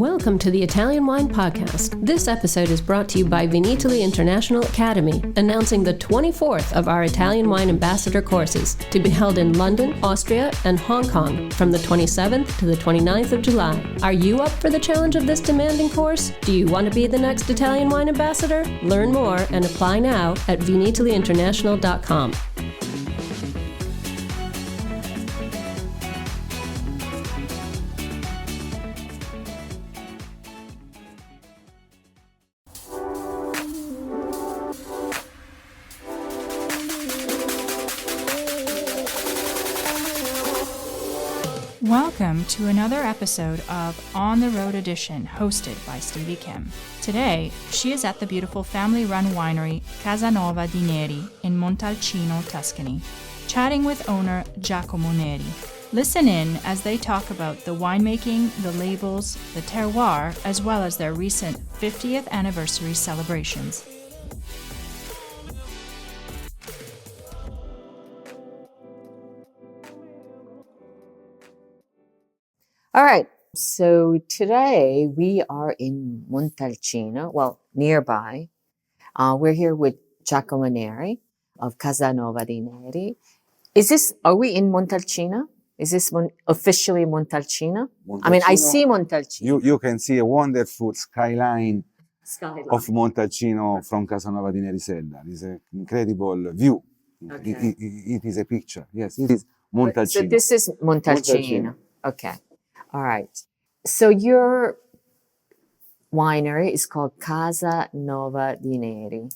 Welcome to the Italian Wine Podcast. This episode is brought to you by Vinitaly International Academy, announcing the 24th of our Italian Wine Ambassador courses to be held in London, Austria, and Hong Kong from the 27th to the 29th of July. Are you up for the challenge of this demanding course? Do you want to be the next Italian Wine Ambassador? Learn more and apply now at vinitalyinternational.com. Welcome to another episode of On the Road Edition, hosted by Stevie Kim. Today, she is at the beautiful family-run winery Casanova di Neri in Montalcino, Tuscany, chatting with owner Giacomo Neri. Listen in as they talk about the winemaking, the labels, the terroir, as well as their recent 50th anniversary celebrations. All right, so today we are in Montalcino, well, nearby. We're here with Giacomo Neri of Casanova di Neri. Are we in Montalcino? Is this officially Montalcino? I mean, I see Montalcino. You can see a wonderful skyline of Montalcino from Casanova di Neri cellar. It's an incredible view. Okay. It is a picture. Yes, it is Montalcino. So this is Montalcino. Okay. All right. So your winery is called Casanova di Neri.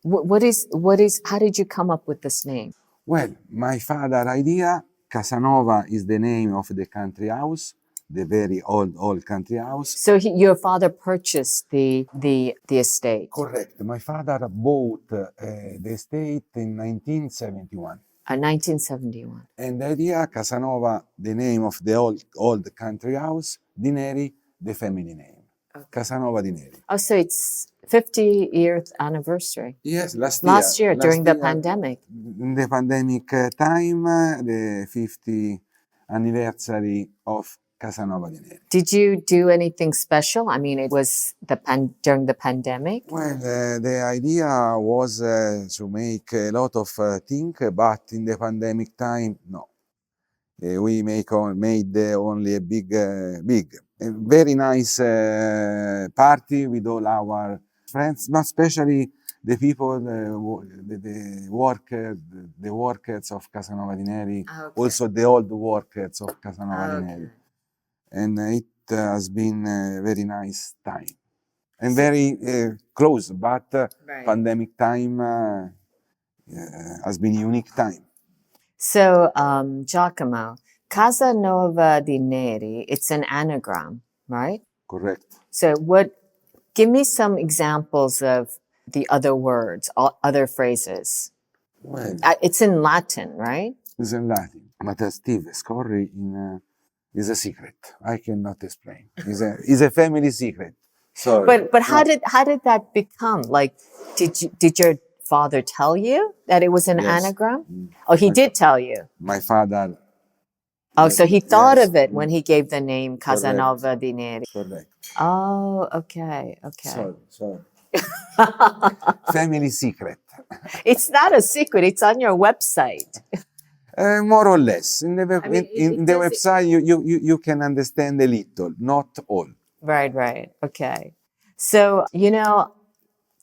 How did you come up with this name? Well, my father idea, Casanova is the name of the country house, the very old country house. So your father purchased the estate. Correct. My father bought the estate in 1971. 1971. And the idea, Casanova, the name of the old country house, Di Neri, the family name. Okay. Casanova di Neri. Oh, so it's 50th anniversary. Yes, last year during the pandemic. In the pandemic time, the 50th anniversary of Casanova di Neri. Did you do anything special? I mean, it was during the pandemic? Well, the idea was to make a lot of things, but in the pandemic time, no. We made only a big, a very nice party with all our friends, but especially the people, the workers of Casanova di Neri, okay. Also the old workers of Casanova di Neri. And it has been a very nice time and very close, but right. Pandemic time has been a unique time. So, Giacomo, Casanova di Neri, it's an anagram, right? Correct. So give me some examples of the other words, other phrases. Well, it's in Latin, right? It's in Latin, but Steve, scorri is a secret. I cannot explain. It's a family secret. Sorry. But how did that become? Like, did your father tell you that it was an anagram? Oh, he did tell you. My father. Oh, so he thought of it when he gave the name Casanova di Neri. Correct. Oh, okay. Sorry. Family secret. It's not a secret. It's on your website. More or less. In the website, you can understand a little, not all. Right. Okay. So,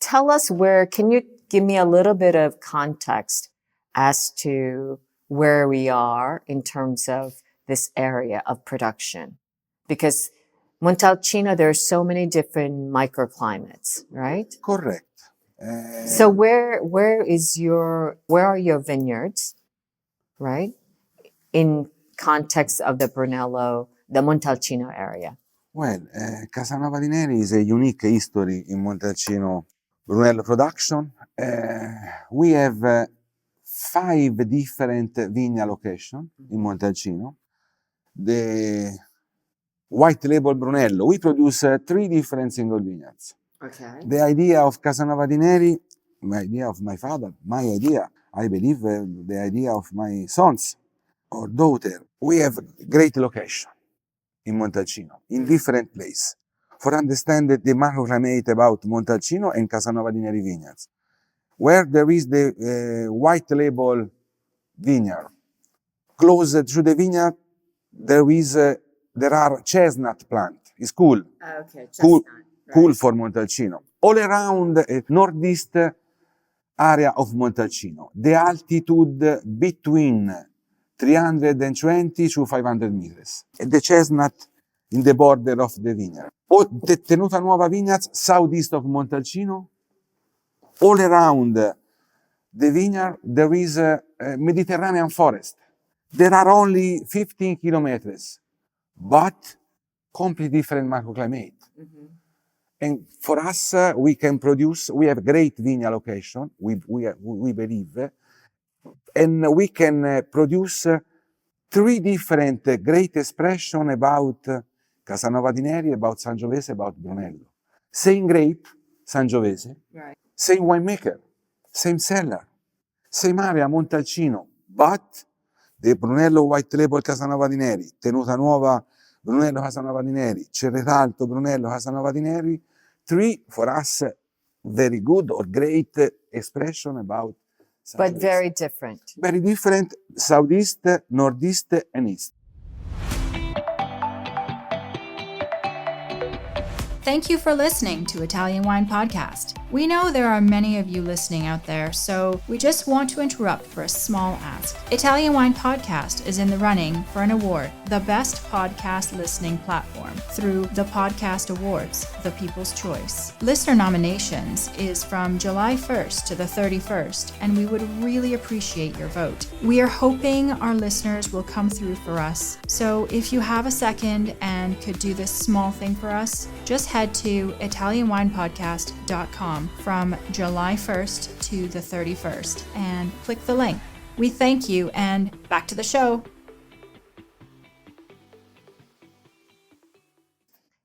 tell us can you give me a little bit of context as to where we are in terms of this area of production? Because Montalcino, there are so many different microclimates, right? Correct. So where are your vineyards? Right? In context of the Brunello, the Montalcino area. Well, Casanova di Neri is a unique history in Montalcino Brunello production. We have 5 different vineyard locations in Montalcino. The white label Brunello, we produce 3 different single vineyards. Okay. The idea of Casanova di Neri, my idea of my father, my idea, I believe the idea of my sons or daughter. We have great location in Montalcino, in different places. for understand the microclimate about Montalcino and Casanova di Neri vineyards. Where there is the white label vineyard, close to the vineyard, there are chestnut plant. It's cool. Okay, Cool, chestnut. cool for Montalcino. All around northeast area of Montalcino, the altitude between 320 to 500 meters. The chestnut in the border of the vineyard. The Tenuta Nuova vineyards, southeast of Montalcino. All around the vineyard, there is a Mediterranean forest. There are only 15 kilometers, but completely different microclimate. And for us, we can produce, we have great vineyard location, we believe, and we can produce three different great expression about Casanova di Neri, about Sangiovese, about Brunello. Same grape, Sangiovese, Right. same winemaker, same cellar, same area, Montalcino, but the Brunello White Label Casanova di Neri, Tenuta Nuova Brunello Casanova di Neri, Cerretalto Brunello Casanova di Neri, three for us very good or great expression about But Sangiovese. very different. Very different, southeast, northeast, and east. Thank you for listening to Italian Wine Podcast. We know there are many of you listening out there, so we just want to interrupt for a small ask. Italian Wine Podcast is in the running for an award, the Best Podcast Listening Platform, through the Podcast Awards, the People's Choice. Listener nominations is from July 1st to the 31st, and we would really appreciate your vote. We are hoping our listeners will come through for us, so if you have a second and could do this small thing for us, just head to ItalianWinePodcast.com from July 1st to the 31st and click the link. We thank you, and back to the show.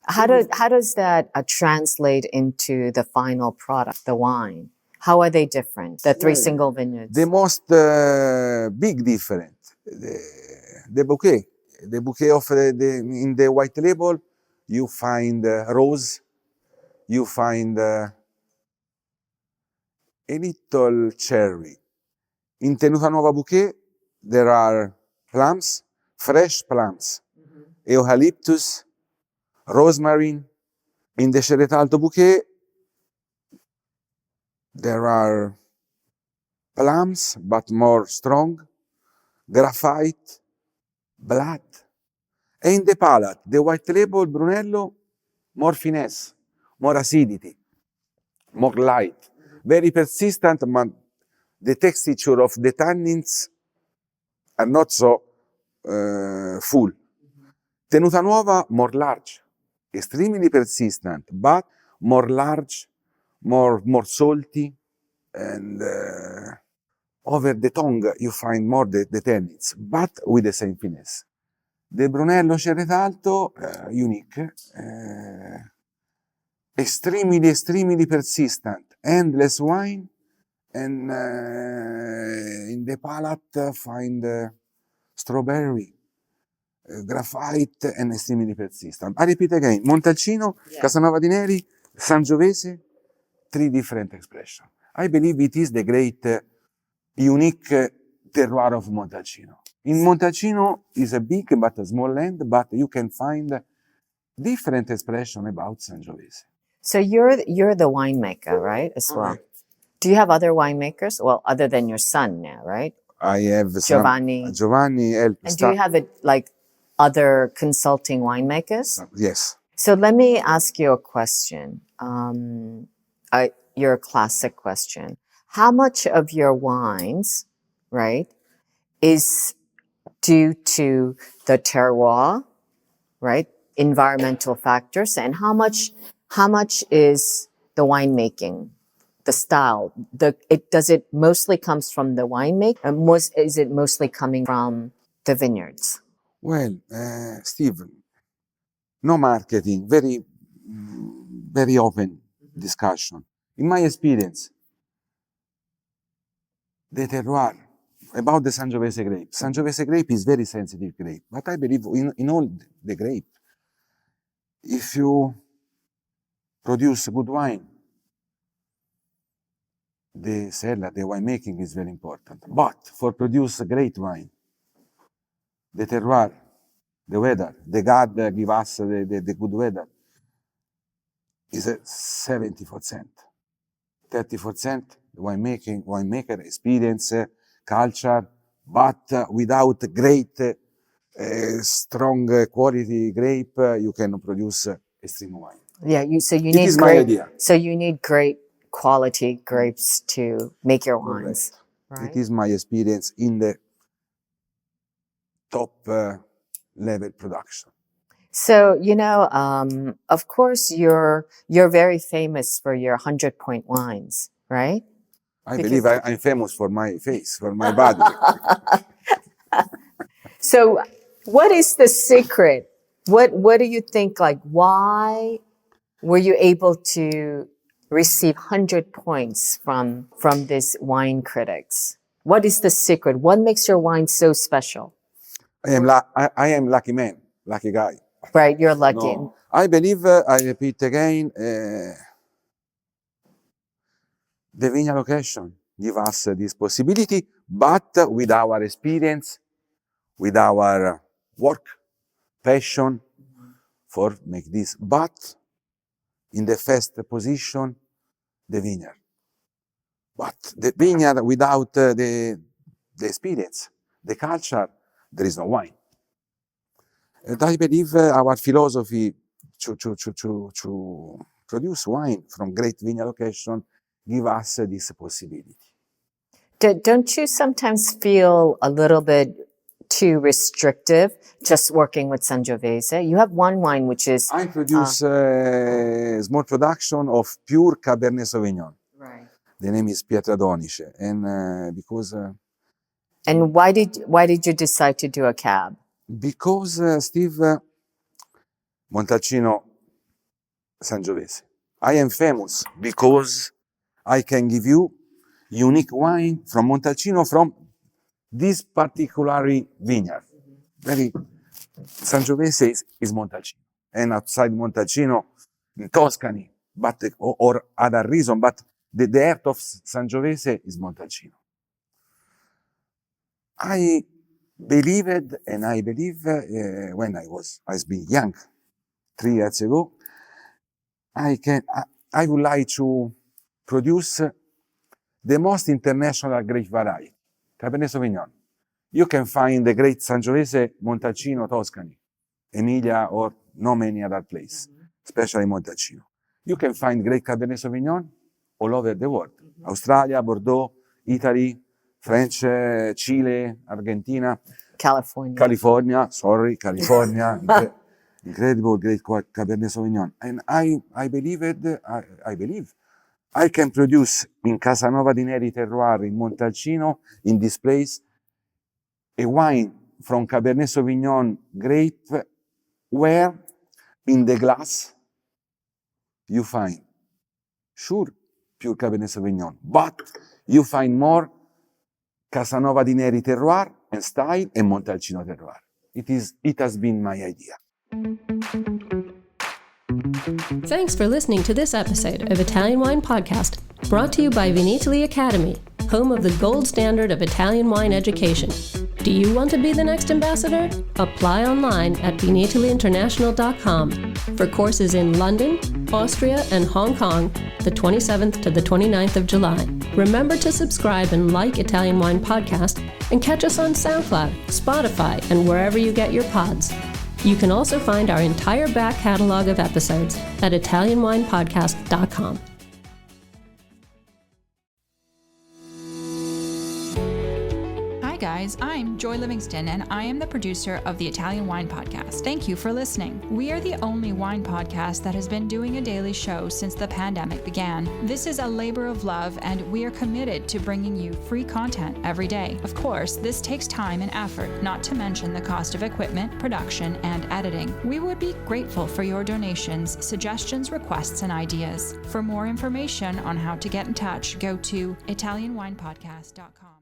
How does that translate into the final product, the wine? How are they different? The three single vineyards. The most big difference, the bouquet. The bouquet of in the white label, you find rose, you find a little cherry. In Tenuta Nuova bouquet, there are plums, fresh plums, eucalyptus, rosemary. In the Cerretalto bouquet, there are plums, but more strong, graphite, blood. And in the palate, the white label Brunello, more finesse, more acidity, more light, very persistent, but the texture of the tannins are not so full. Tenuta Nuova, more large, extremely persistent, but more large, more salty, and over the tongue you find more the tannins, but with the same finesse. The Brunello Cerretalto, unique, extremely persistent, endless wine, and in the palate find strawberry, graphite, and extremely persistent. I repeat again, Montalcino, Casanova di Neri, Sangiovese, three different expressions. I believe it is the great, unique terroir of Montalcino. In Montalcino is a big but a small land, but you can find different expression about Sangiovese. So you're the winemaker, right? As well. Do you have other winemakers? Well, other than your son now, right? I have Giovanni. Giovanni help. And do you have other consulting winemakers? Yes. So let me ask you a question. Your classic question. How much of your wines, right, is due to the terroir, right, environmental factors, and how much is the winemaking, the style? Does it mostly comes from the winemaking? Is it mostly coming from the vineyards? Well, Steve, no marketing, very open discussion. In my experience, the terroir, about the Sangiovese grape. Sangiovese grape is very sensitive grape, but I believe in all the grape. If you produce good wine, the cellar, the winemaking is very important. But for produce great wine, the terroir, the weather, the God give us the good weather, is 70%. 30% winemaker experience, culture, but without great, strong quality grape, you can produce extreme wine. Yeah, so you It need is my idea. So you need great quality grapes to make your wines. Correct. Right? It is my experience in the top level production. So, of course, you're very famous for your 100-point wines, right? I believe I'm famous for my face, for my body. So, what is the secret? What do you think? Like, why were you able to receive 100 points from these wine critics? What is the secret? What makes your wine so special? I am lucky man, lucky guy. Right, you're lucky. No, I believe, I repeat again, the vineyard location give us this possibility, but with our experience, with our work, passion for make this. But in the first position, the vineyard. But the vineyard without the experience, the culture, there is no wine. And I believe our philosophy to produce wine from great vineyard location give us this possibility. Don't you sometimes feel a little bit too restrictive just working with Sangiovese? You have one wine which is... I produce small production of pure Cabernet Sauvignon. Right. The name is Pietradonice, and because... and why did you decide to do a cab? Because, Steve, Montalcino, Sangiovese. I am famous because I can give you unique wine from Montalcino from this particular vineyard. Very Sangiovese is Montalcino, and outside Montalcino, in Tuscany, but or other reason, but the heart of Sangiovese is Montalcino. I believed, and I believe when I've been young, 3 years ago, I would like to produce the most international grape variety, Cabernet Sauvignon. You can find the great Sangiovese, Montalcino, Tuscany, Emilia, or no many other place, especially Montalcino. You can find great Cabernet Sauvignon all over the world. Australia, Bordeaux, Italy, French, Chile, Argentina. California, incredible great Cabernet Sauvignon. And I believe I can produce in Casanova di Neri terroir in Montalcino, in this place, a wine from Cabernet Sauvignon grape where in the glass you find sure pure Cabernet Sauvignon, but you find more Casanova di Neri terroir and style and Montalcino terroir. It has been my idea. Thanks for listening to this episode of Italian Wine Podcast, brought to you by Vinitaly Academy, home of the gold standard of Italian wine education. Do you want to be the next ambassador? Apply online at vinitalyinternational.com for courses in London, Austria, and Hong Kong, the 27th to the 29th of July. Remember to subscribe and like Italian Wine Podcast, and catch us on SoundCloud, Spotify, and wherever you get your pods. You can also find our entire back catalog of episodes at italianwinepodcast.com. Hi guys, I'm Joy Livingston and I am the producer of the Italian Wine Podcast. Thank you for listening. We are the only wine podcast that has been doing a daily show since the pandemic began. This is a labor of love and we are committed to bringing you free content every day. Of course, this takes time and effort, not to mention the cost of equipment, production, and editing. We would be grateful for your donations, suggestions, requests, and ideas. For more information on how to get in touch, go to italianwinepodcast.com.